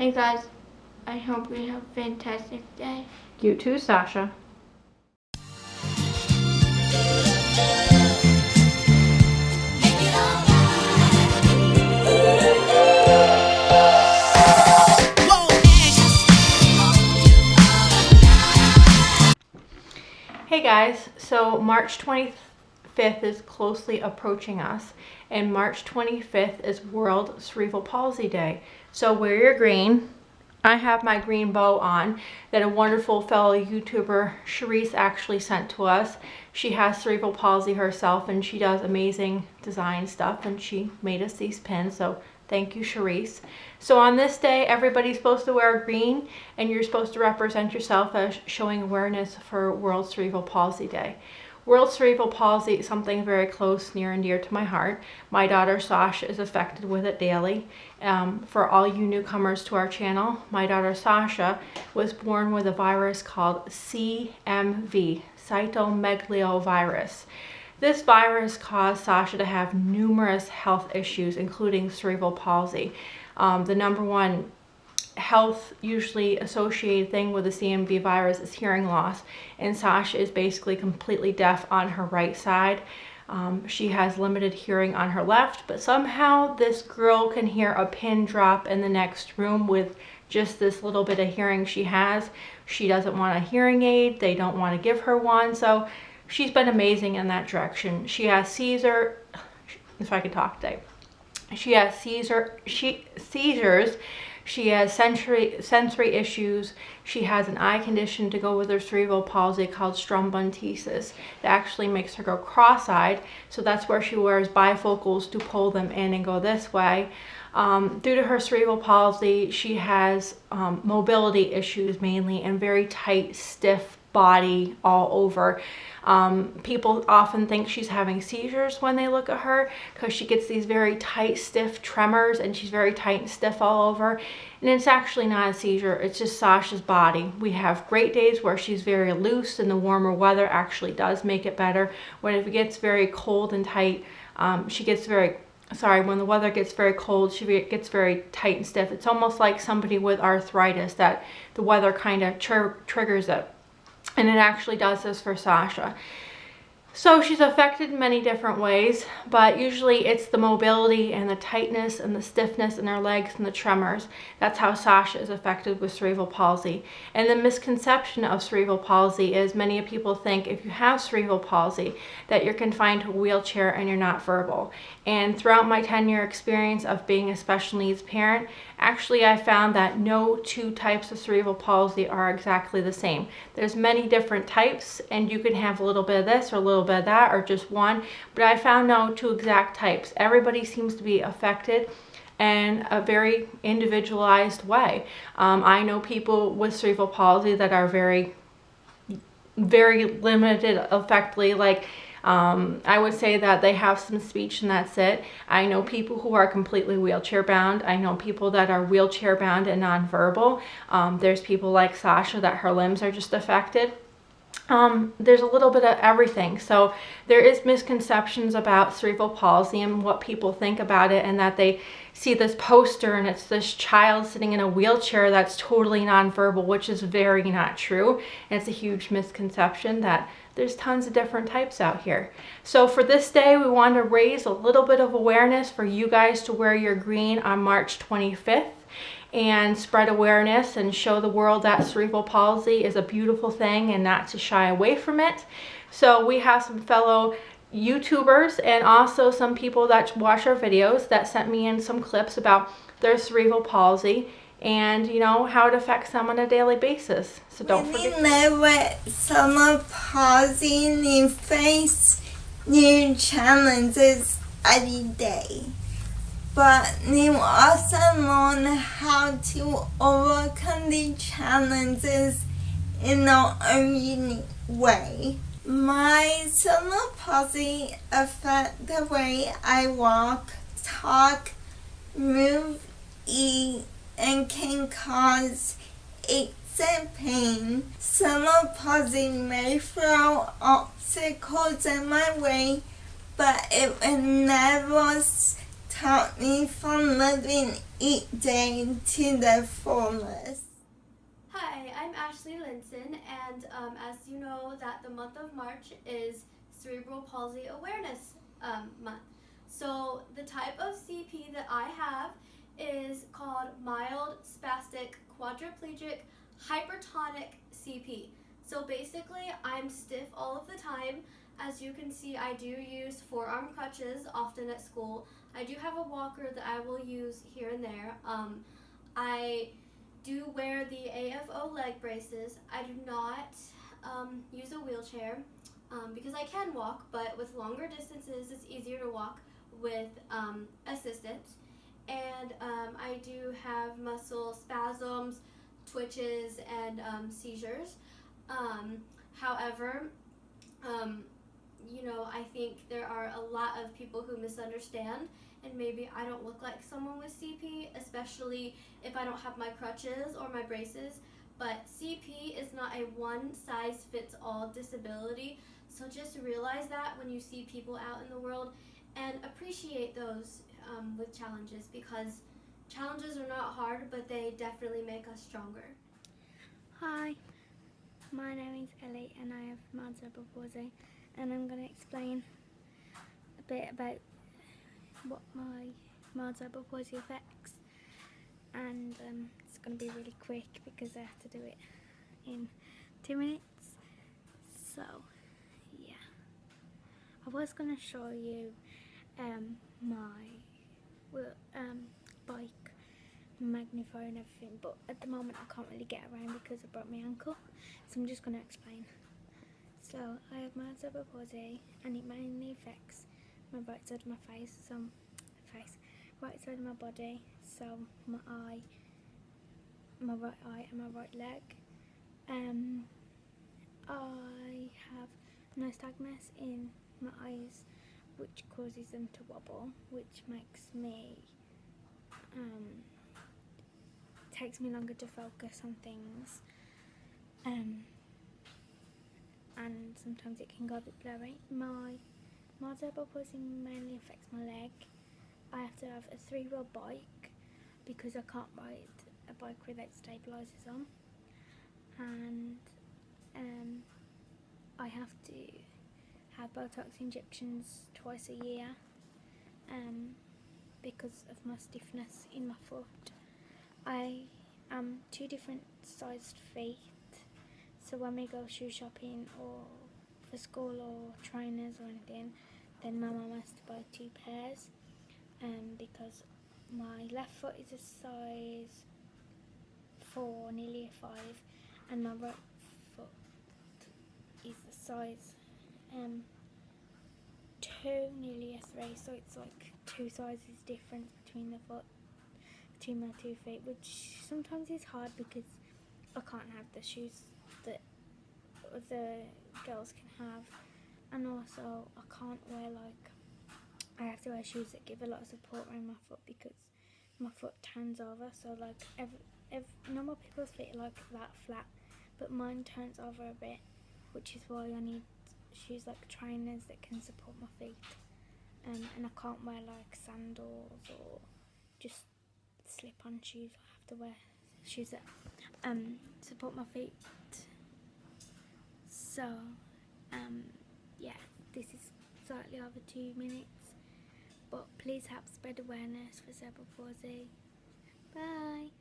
Hey guys, I hope you have a fantastic day. You too, Sasha. Hey guys, so March 25th is closely approaching us, and March 25th is World Cerebral Palsy Day. So wear your green. I have my green bow on that a wonderful fellow YouTuber, Charisse, actually sent to us. She has cerebral palsy herself and she does amazing design stuff, and she made us these pins, so thank you, Charisse. So on this day, everybody's supposed to wear green, and you're supposed to represent yourself as showing awareness for World Cerebral Palsy Day. World Cerebral Palsy is something very close, near and dear to my heart. My daughter Sasha is affected with it daily. For all you newcomers to our channel, my daughter Sasha was born with a virus called CMV, cytomegalovirus. This virus caused Sasha to have numerous health issues, including cerebral palsy. The number one health usually associated thing with the CMV virus is hearing loss, and Sasha is basically completely deaf on her right side. She has limited hearing on her left, but somehow this girl can hear a pin drop in the next room with just this little bit of hearing she has. She doesn't want a hearing aid. They don't want to give her one, so she's been amazing in that direction. She has seizures. If I could talk today. She has seizures. She has sensory issues. She has an eye condition to go with her cerebral palsy called strombuntitis. That actually makes her go cross-eyed, so that's where she wears bifocals to pull them in and go this way. Due to her cerebral palsy, she has mobility issues mainly, and very tight, stiff body all over. People often think she's having seizures when they look at her, because she gets these very tight, stiff tremors, and she's very tight and stiff all over. And it's actually not a seizure, it's just Sasha's body. We have great days where she's very loose, and the warmer weather actually does make it better. When it gets very cold and tight, when the weather gets very cold, she gets very tight and stiff. It's almost like somebody with arthritis, that the weather kind of triggers it. And it actually does this for Sasha. So she's affected in many different ways, but usually it's the mobility and the tightness and the stiffness in her legs and the tremors. That's how Sasha is affected with cerebral palsy. And the misconception of cerebral palsy is many people think if you have cerebral palsy that you're confined to a wheelchair and you're not verbal. And throughout my 10-year experience of being a special needs parent, actually I found that no two types of cerebral palsy are exactly the same. There's many different types, and you can have a little bit of this or a little bit of that, or just one, but I found no two exact types. Everybody seems to be affected in a very individualized way. I know people with cerebral palsy that are very, very limited affectly, like I would say that they have some speech and that's it. I know people who are completely wheelchair bound. I know people that are wheelchair bound and nonverbal. There's people like Sasha that her limbs are just affected. There's a little bit of everything. So there is misconceptions about cerebral palsy and what people think about it, and that they see this poster and it's this child sitting in a wheelchair that's totally nonverbal, which is very not true. And it's a huge misconception that there's tons of different types out here. So for this day, we want to raise a little bit of awareness for you guys to wear your green on March 25th. And spread awareness and show the world that cerebral palsy is a beautiful thing and not to shy away from it. So we have some fellow YouTubers and also some people that watch our videos that sent me in some clips about their cerebral palsy and, you know, how it affects them on a daily basis. So don't forget. We live with cerebral palsy and face new challenges every day. But you also learn how to overcome the challenges in our own unique way. My cerebral palsy affects the way I walk, talk, move, eat, and can cause aches and pain. Cerebral palsy may throw obstacles in my way, but it will never kept me from living each day to the fullest. Hi, I'm Ashley Linson, and as you know, that the month of March is Cerebral Palsy Awareness Month. So the type of CP that I have is called mild spastic quadriplegic hypertonic CP. So basically, I'm stiff all of the time. As you can see, I do use forearm crutches often at school. I do have a walker that I will use here and there. I do wear the AFO leg braces. I do not use a wheelchair because I can walk, but with longer distances it's easier to walk with assistance. And I do have muscle spasms, twitches, and seizures. However, I think there are a lot of people who misunderstand, and maybe I don't look like someone with CP, especially if I don't have my crutches or my braces. But CP is not a one-size-fits-all disability, so just realize that when you see people out in the world, and appreciate those with challenges, because challenges are not hard, but they definitely make us stronger. Hi, my name is Ellie and I have mild cerebral palsy, and I'm going to explain a bit about what my mild cerebral palsy affects, and it's going to be really quick because I have to do it in 2 minutes. So yeah, I was going to show you my bike magnifier and everything, but at the moment I can't really get around because I broke my ankle, so I'm just going to explain. So I have mild cerebral palsy, and it mainly affects my right side of my face, right side of my body, so my eye, my right eye and my right leg. I have nystagmus in my eyes, which causes them to wobble, which makes me takes me longer to focus on things, and sometimes it can go a bit blurry. My cerebral palsy mainly affects my leg. I have to have a 3-wheel bike because I can't ride a bike without stabilisers on, and I have to have Botox injections twice a year because of my stiffness in my foot. I am 2 different sized feet, so when we go shoe shopping or for school or trainers or anything, then my mum has to buy 2 pairs because my left foot is a size 4, nearly a 5, and my right foot is a size 2, nearly a 3, so it's like 2 sizes difference between my 2 feet, which sometimes is hard because I can't have the shoes that the girls can have, and also I can't wear I have to wear shoes that give a lot of support around my foot because my foot turns over, so normal people's feet are like that flat, but mine turns over a bit, which is why I need shoes like trainers that can support my feet, and I can't wear sandals or just slip-on shoes. I have to wear shoes that support my feet. So yeah, this is slightly over 2 minutes, but please help spread awareness for cerebral palsy. Bye.